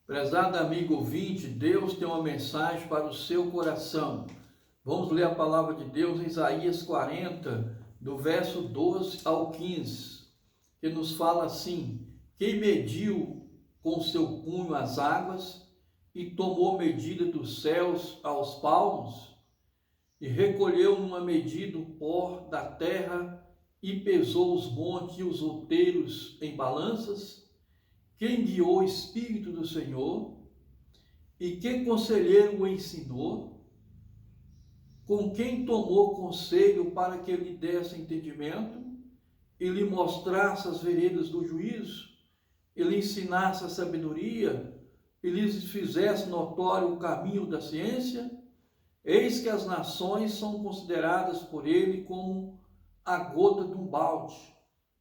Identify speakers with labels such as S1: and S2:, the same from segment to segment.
S1: Prezado amigo ouvinte, Deus tem uma mensagem para o seu coração. Vamos ler a palavra de Deus em Isaías 40, do verso 12 ao 15, que nos fala assim: quem mediu com seu punho as águas e tomou medida dos céus aos palmos, e recolheu numa medida o pó da terra e pesou os montes e os outeiros em balanças? Quem guiou o Espírito do Senhor? E que conselheiro o ensinou? Com quem tomou conselho para que lhe desse entendimento e lhe mostrasse as veredas do juízo, e lhe ensinasse a sabedoria e lhe fizesse notório o caminho da ciência? Eis que as nações são consideradas por ele como a gota de um balde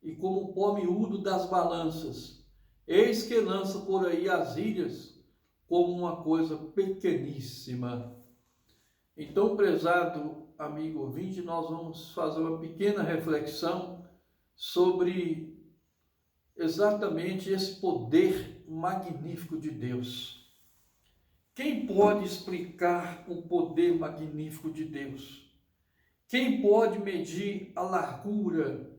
S1: e como o pó miúdo das balanças. Eis que lança por aí as ilhas como uma coisa pequeníssima. Então, prezado amigo ouvinte, nós vamos fazer uma pequena reflexão sobre exatamente esse poder magnífico de Deus. Quem pode explicar o poder magnífico de Deus? Quem pode medir a largura,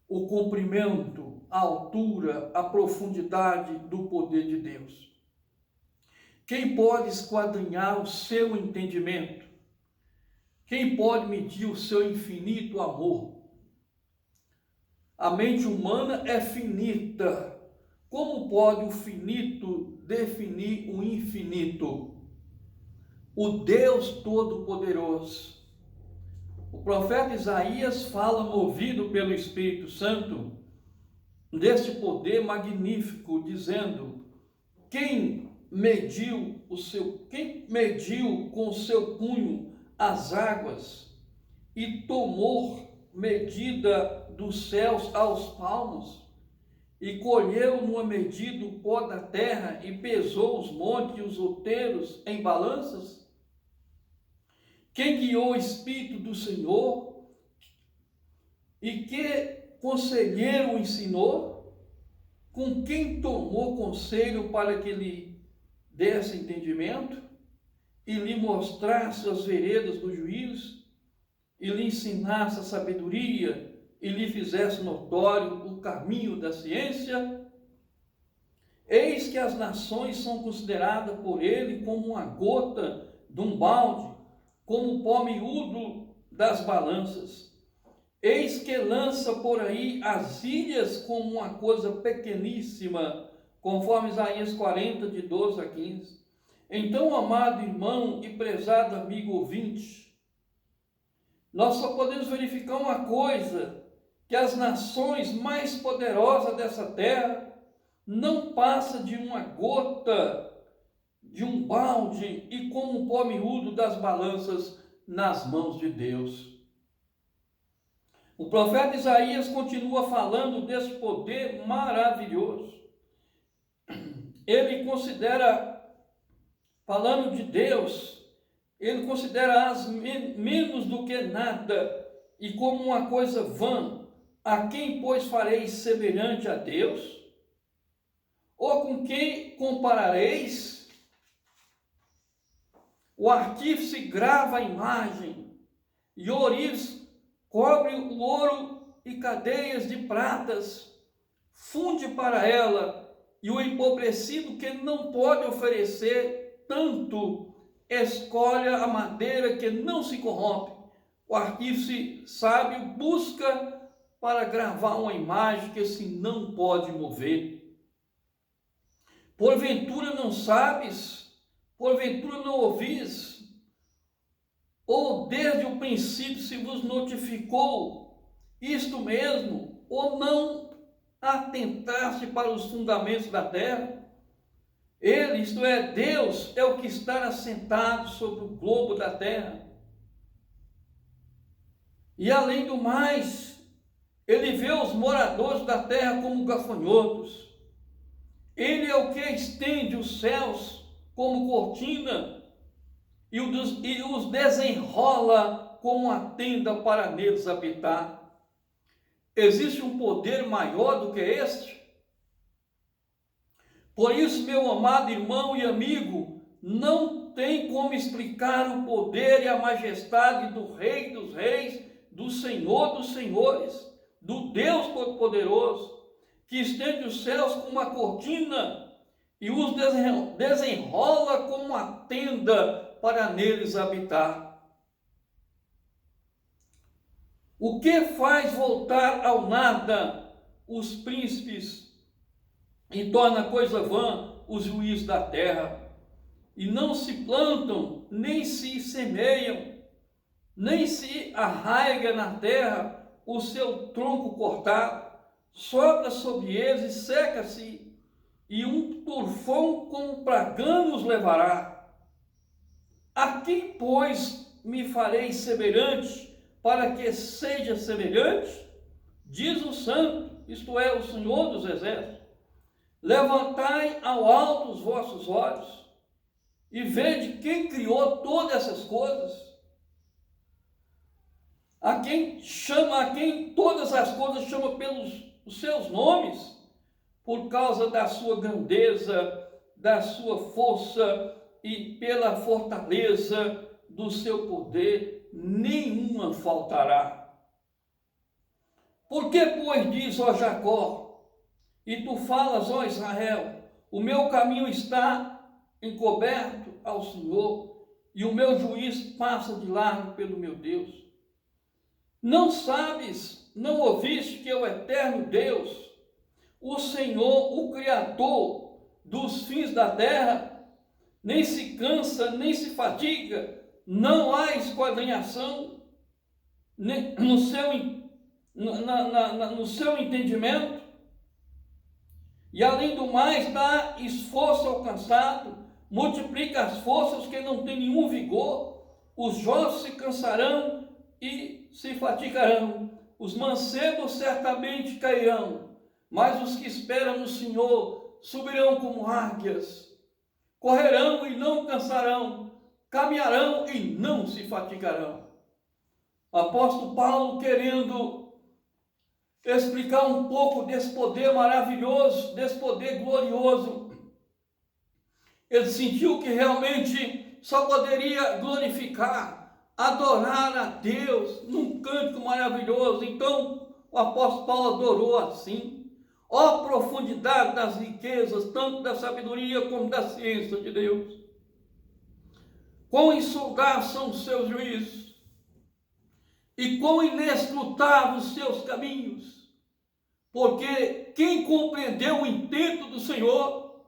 S1: o comprimento, a altura, a profundidade do poder de Deus? Quem pode esquadrinhar o seu entendimento? Quem pode medir o seu infinito amor? A mente humana é finita. Como pode o finito definir o infinito? O Deus Todo-Poderoso. O profeta Isaías fala, movido pelo Espírito Santo, deste poder magnífico, dizendo: quem mediu com o seu punho as águas e tomou medida dos céus aos palmos, e colheu numa medida o pó da terra e pesou os montes e os outeiros em balanças? Quem guiou o Espírito do Senhor? E que conselheiro o ensinou? Com quem tomou conselho para que lhe desse entendimento e lhe mostrasse as veredas do juízo, e lhe ensinasse a sabedoria e lhe fizesse notório o caminho da ciência? Eis que as nações são consideradas por ele como uma gota de um balde, como o pó miúdo das balanças. Eis que lança por aí as ilhas como uma coisa pequeníssima, conforme Isaías 40, de 12 a 15. Então, amado irmão e prezado amigo ouvinte, nós só podemos verificar uma coisa: que as nações mais poderosas dessa terra não passam de uma gota, de um balde e como um pó miúdo das balanças nas mãos de Deus. O profeta Isaías continua falando desse poder maravilhoso. Ele considera, falando de Deus, ele considera as menos do que nada e como uma coisa vã. A quem, pois, fareis semelhante a Deus? Ou com quem comparareis? O artífice grava a imagem, e o ourives cobre o ouro e cadeias de pratas, funde para ela, e o empobrecido que não pode oferecer tanto, escolhe a madeira que não se corrompe. O artífice sábio busca para gravar uma imagem que se não pode mover. Porventura não sabes? Porventura não ouvis? Ou desde o princípio se vos notificou isto mesmo? Ou não atentaste para os fundamentos da terra? Ele, isto é, Deus, é o que está assentado sobre o globo da terra. E além do mais, ele vê os moradores da terra como gafanhotos. Ele é o que estende os céus como cortina e os desenrola como uma tenda para neles habitar. Existe um poder maior do que este? Por isso, meu amado irmão e amigo, não tem como explicar o poder e a majestade do Rei dos Reis, do Senhor dos Senhores, do Deus Todo-Poderoso, que estende os céus como uma cortina e os desenrola como uma tenda para neles habitar. O que faz voltar ao nada os príncipes e torna coisa vã os juízes da terra? E não se plantam, nem se semeiam, nem se arraiga na terra o seu tronco cortado, sopra sobre eles e seca-se, e um tufão como pragano os levará. A quem, pois, me farei semelhante, para que seja semelhante? Diz o Santo, isto é, o Senhor dos Exércitos: levantai ao alto os vossos olhos, e vede quem criou todas essas coisas, a quem todas as coisas chama pelos seus nomes, por causa da sua grandeza, da sua força e pela fortaleza do seu poder, nenhuma faltará. Por que, pois, diz, ó Jacó, e tu falas, ó Israel, o meu caminho está encoberto ao Senhor, e o meu juízo passa de largo pelo meu Deus? Não sabes, não ouviste que é o eterno Deus, o Senhor, o Criador dos fins da terra, nem se cansa, nem se fatiga, não há esquadrinhação no seu entendimento, e além do mais dá esforço ao cansado, multiplica as forças que não têm nenhum vigor. Os jovens se cansarão e se fatigarão, os mancebos certamente cairão, mas os que esperam no Senhor subirão como águias, correrão e não cansarão, caminharão e não se fatigarão. O apóstolo Paulo, querendo explicar um pouco desse poder maravilhoso, desse poder glorioso, ele sentiu que realmente só poderia glorificar, adorar a Deus num cântico maravilhoso. Então o apóstolo Paulo adorou assim. Ó profundidade das riquezas, tanto da sabedoria como da ciência de Deus! Quão insondáveis são os seus juízos, e quão inescrutáveis os seus caminhos! Porque quem compreendeu o intento do Senhor,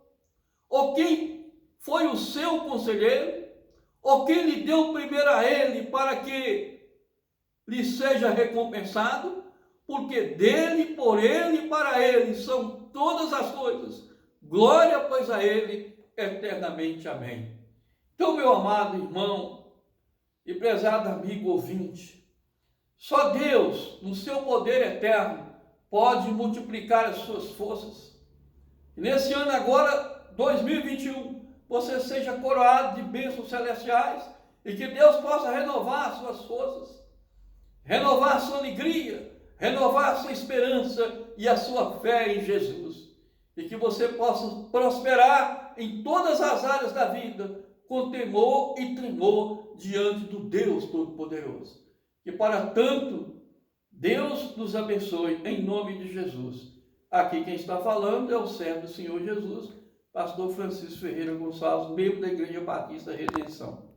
S1: ou quem foi o seu conselheiro, ou quem lhe deu primeiro a ele para que lhe seja recompensado? Porque dele, por ele e para ele são todas as coisas. Glória, pois, a ele eternamente. Amém. Então, meu amado irmão e prezado amigo ouvinte, só Deus, no seu poder eterno, pode multiplicar as suas forças. E nesse ano agora, 2021, você seja coroado de bênçãos celestiais e que Deus possa renovar as suas forças, renovar a sua alegria, renovar a sua esperança e a sua fé em Jesus. E que você possa prosperar em todas as áreas da vida, com temor e tremor diante do Deus Todo-Poderoso. Que para tanto, Deus nos abençoe em nome de Jesus. Aqui quem está falando é o servo do Senhor Jesus, pastor Francisco Ferreira Gonçalves, membro da Igreja Batista Redenção.